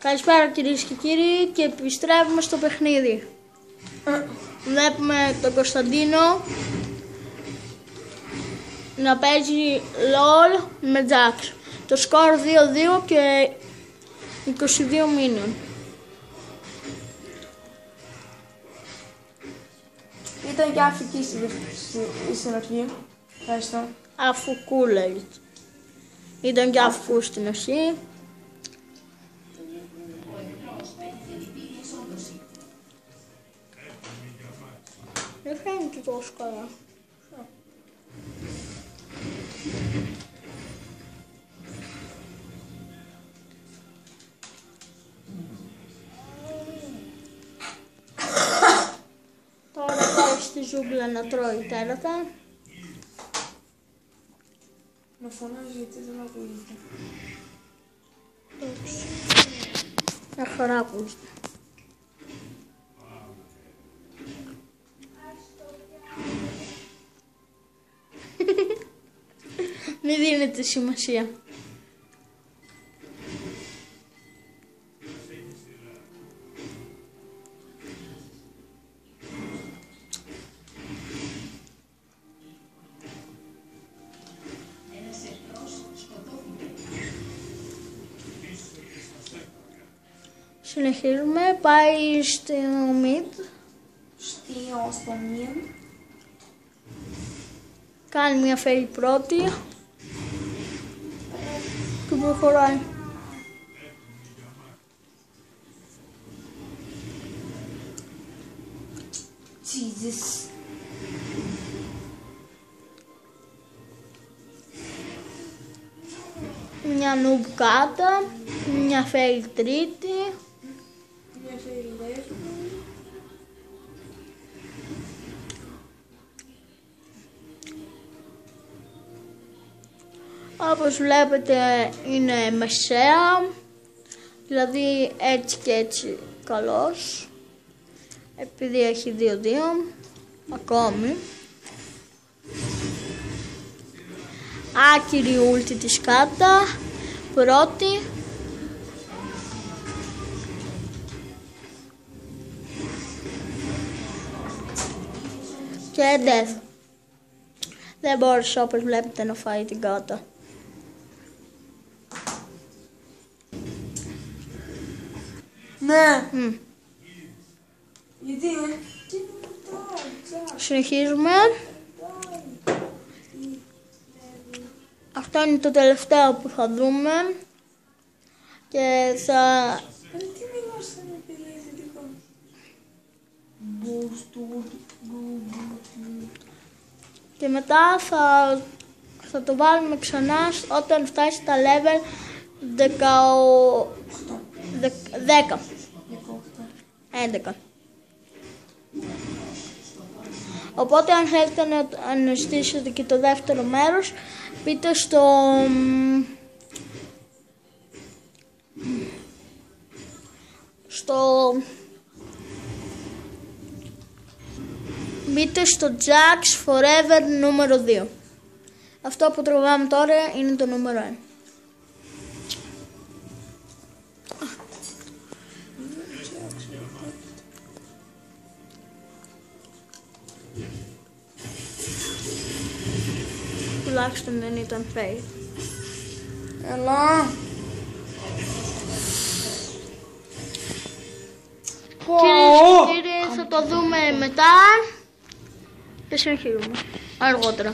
Καλησπέρα κυρίες και κύριοι και επιστρέφουμε στο παιχνίδι. Βλέπουμε τον Κωνσταντίνο να παίζει LOL με Jax. Το σκορ 2-2 και 22 μήνων. Ήταν και Αφρική στην αρχή. Ευχαριστώ. Αφουκού λέγεται. Ήταν και Αφουκού στην αρχή. Δεν φαίνεται τόσο καλά. Τώρα πάει στη ζούγκλα να τρώει τέρατα. Να φωνάζει γιατί δεν ακούγεται. Μια χαρά ακούγεται. Μη δίνετε σημασία. Συνεχίζουμε, πάει στο mid. Στο mid. Κάνει μια φέρει πρώτη. Και προχωράει. Jesus. Μια νουμπ κάτω. Μια φέρει τρίτη. Μια φέρει δεύτερη. Όπως βλέπετε είναι μεσαία, δηλαδή έτσι και έτσι καλός, επειδή έχει 2-2, ακόμη. Άκυρη ούλτη της κάτα, πρώτη. Και death. Δεν μπόρεσε όπως βλέπετε να φάει την κάτα. Ναι. Γιατί Συνεχίζουμε. Αυτό είναι το τελευταίο που θα δούμε. Και θα... τι μιλάς σαν επιλέγητικό. Και μετά θα το βάλουμε ξανά όταν φτάσει τα level 11. Οπότε αν θέλετε να αναζητήσετε και το δεύτερο μέρος, μπείτε μπείτε στο Jax Forever νούμερο 2. Αυτό που τραβάμε τώρα είναι το νούμερο 1. Τουλάχιστον δεν ήταν fake. Έλα. Κυρίες και κύριοι, θα το δούμε μετά και συνεχίζουμε αργότερα.